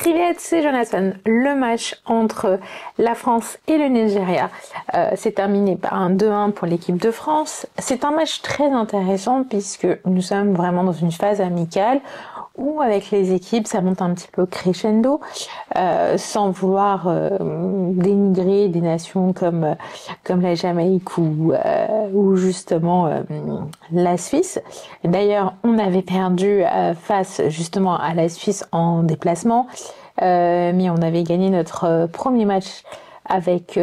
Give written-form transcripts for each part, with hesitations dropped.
Privet, c'est Jonathan. Le match entre la France et le Nigeria s'est terminé par un 2-1 pour l'équipe de France. C'est un match très intéressant puisque nous sommes vraiment dans une phase amicale où avec les équipes ça monte un petit peu crescendo sans vouloir dénigrer des nations comme la Jamaïque ou justement la Suisse. D'ailleurs, on avait perdu face justement à la Suisse en déplacement, mais on avait gagné notre premier match avec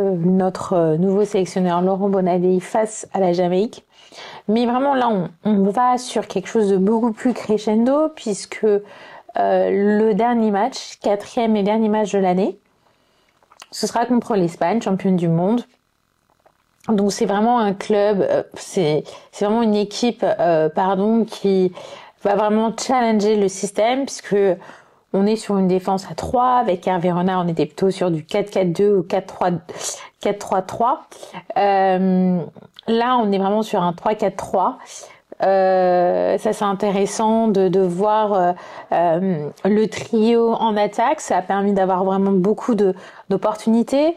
notre nouveau sélectionneur Laurent Bonadei face à la Jamaïque. Mais vraiment là, on va sur quelque chose de beaucoup plus crescendo puisque le dernier match, quatrième et dernier match de l'année, ce sera contre l'Espagne, championne du monde. Donc c'est vraiment un club, c'est vraiment une équipe, qui va vraiment challenger le système puisque on est sur une défense à 3 avec Hervé Renard, on était plutôt sur du 4-4-2 ou 4-3-3. Là, on est vraiment sur un 3-4-3. Ça c'est intéressant de voir le trio en attaque. Ça a permis d'avoir vraiment beaucoup d'opportunités.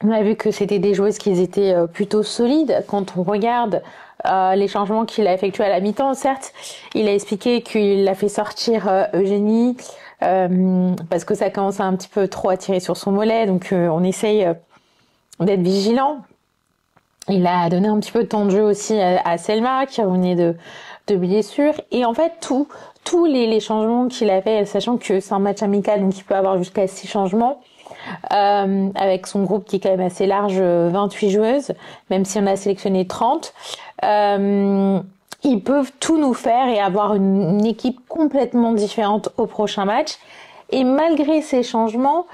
On a vu que c'était des joueuses qui étaient plutôt solides. Quand on regarde les changements qu'il a effectués à la mi-temps, certes, il a expliqué qu'il a fait sortir Eugénie parce que ça commence à un petit peu trop à tirer sur son mollet. Donc on essaye d'être vigilant. Il a donné un petit peu de temps de jeu aussi à Selma qui revenait de blessure. Et en fait, tous les changements qu'il a fait, sachant que c'est un match amical, donc il peut avoir jusqu'à 6 changements, avec son groupe qui est quand même assez large, 28 joueuses, même si on a sélectionné 30, ils peuvent tout nous faire et avoir une équipe complètement différente au prochain match. Et malgré ces changements,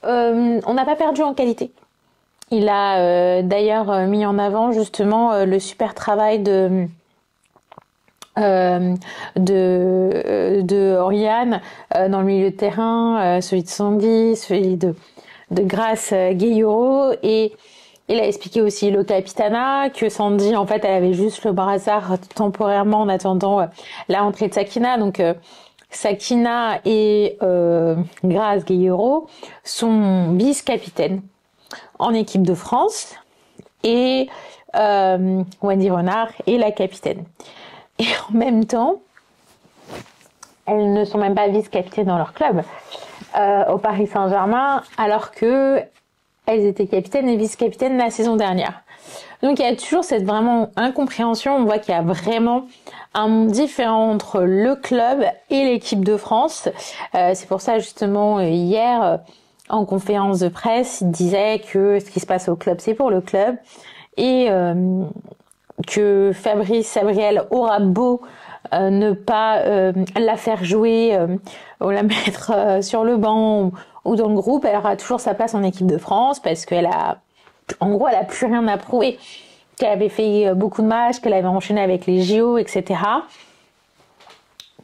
on n'a pas perdu en qualité. Il a d'ailleurs mis en avant justement le super travail de Oriane dans le milieu de terrain, celui de Sandy, celui de Grace Gueyoro, et il a expliqué aussi le capitana, que Sandy en fait elle avait juste le brassard temporairement en attendant la rentrée de Sakina. Donc Sakina et Grace Gueyoro sont vice-capitaines en équipe de France et Wendy Renard est la capitaine. Et en même temps, elles ne sont même pas vice-capitaines dans leur club au Paris Saint-Germain, alors que elles étaient capitaines et vice-capitaines la saison dernière. Donc il y a toujours cette vraiment incompréhension. On voit qu'il y a vraiment un monde différent entre le club et l'équipe de France. C'est pour ça justement hier en conférence de presse, il disait que ce qui se passe au club, c'est pour le club et que Fabrice Sabriel aura beau ne pas la faire jouer ou la mettre sur le banc ou dans le groupe, elle aura toujours sa place en équipe de France parce qu'elle a, en gros, elle a plus rien à prouver. Qu'elle avait fait beaucoup de matchs, qu'elle avait enchaîné avec les JO, etc.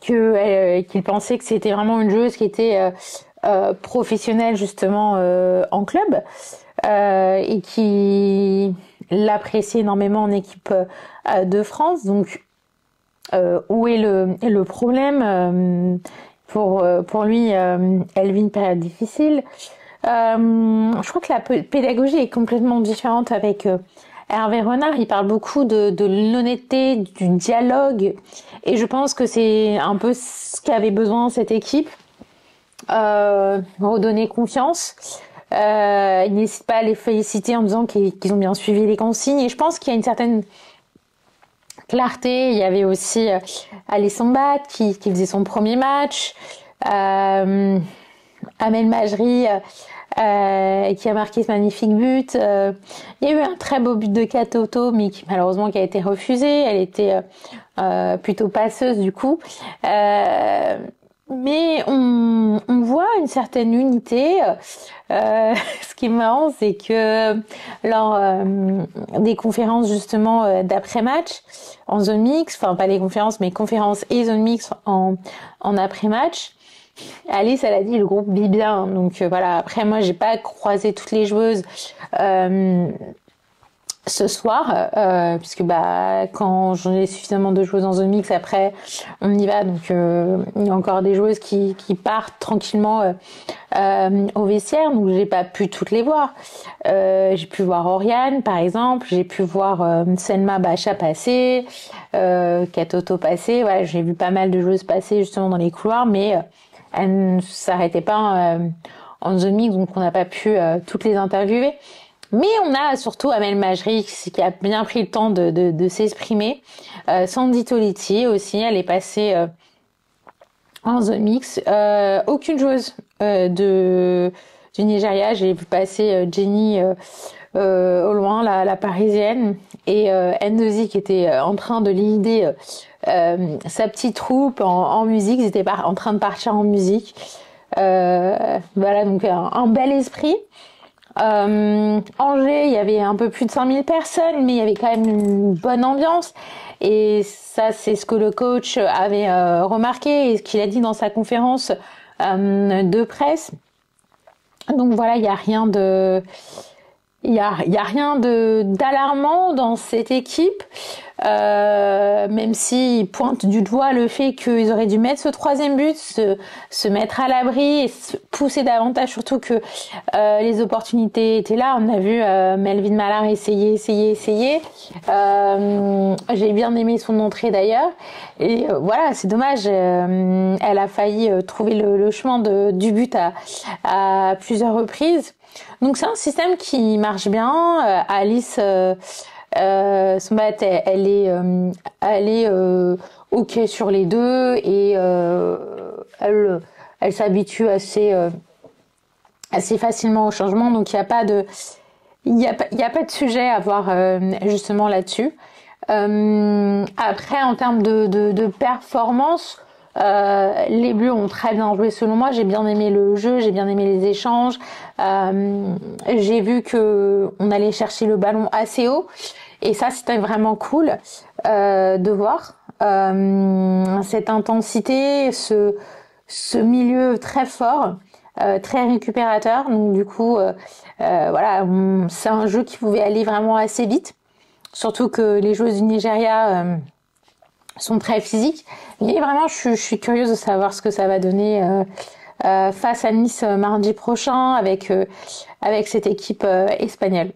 Qu'il pensait que c'était vraiment une joueuse qui était professionnelle justement en club et qui l'apprécie énormément en équipe de France. Donc où est le problème pour lui, elle vit une période difficile. Je crois que la pédagogie est complètement différente avec Hervé Renard. Il parle beaucoup de l'honnêteté, du dialogue, et je pense que c'est un peu ce qu'avait besoin cette équipe. Redonner confiance. Il n'hésite pas à les féliciter en disant qu'ils ont bien suivi les consignes, et je pense qu'il y a une certaine clarté. Il y avait aussi Alice Sambat qui faisait son premier match, Amel Majri qui a marqué ce magnifique but. Il y a eu un très beau but de Katoto, mais qui malheureusement qui a été refusé. Elle était plutôt passeuse du coup. Mais on voit une certaine unité. Ce qui est marrant, c'est que lors des conférences justement d'après-match en zone mixte, enfin pas les conférences, mais conférences et zone mixte en après-match, Alice, elle a dit le groupe vit bien. Donc voilà. Après, moi, j'ai pas croisé toutes les joueuses ce soir, puisque quand j'en ai suffisamment de joueuses dans The Mix, après on y va. Donc il y a encore des joueuses qui partent tranquillement au vestiaire, donc j'ai pas pu toutes les voir. J'ai pu voir Oriane par exemple, j'ai pu voir Selma Bacha passer, Katoto passer. Voilà, j'ai vu pas mal de joueuses passer justement dans les couloirs, mais elles ne s'arrêtaient pas en The Mix, donc on n'a pas pu toutes les interviewer. Mais on a surtout Amel Majri qui a bien pris le temps de s'exprimer. Sandy Toliti aussi, elle est passée en The Mix. Aucune joueuse du Nigeria. J'ai vu passer Jenny au loin, la parisienne, et Ndozi qui était en train de leader sa petite troupe en musique. Ils étaient en train de partir en musique. Voilà, donc un bel esprit. Angers, il y avait un peu plus de 5000 personnes, mais il y avait quand même une bonne ambiance. Et ça, c'est ce que le coach avait remarqué et ce qu'il a dit dans sa conférence de presse. Donc voilà, il y a rien d'alarmant dans cette équipe, même s'ils pointent du doigt le fait qu'ils auraient dû mettre ce troisième but, se mettre à l'abri et se pousser davantage, surtout que les opportunités étaient là. On a vu Melvin Mallard essayer. J'ai bien aimé son entrée d'ailleurs. Et voilà, c'est dommage. Elle a failli trouver le chemin du but à plusieurs reprises. Donc c'est un système qui marche bien. Alice Sombat, elle est ok sur les deux et elle s'habitue assez facilement au changement. Donc il y a pas de sujet à voir justement là-dessus. Après, en termes de performance, les Bleus ont très bien joué selon moi. J'ai bien aimé le jeu, j'ai bien aimé les échanges. J'ai vu que on allait chercher le ballon assez haut et ça c'était vraiment cool de voir cette intensité, ce milieu très fort, très récupérateur. Donc du coup, voilà, c'est un jeu qui pouvait aller vraiment assez vite. Surtout que les joueuses du Nigeria sont très physiques. Mais vraiment, je suis curieuse de savoir ce que ça va donner face à Nice mardi prochain avec cette équipe espagnole.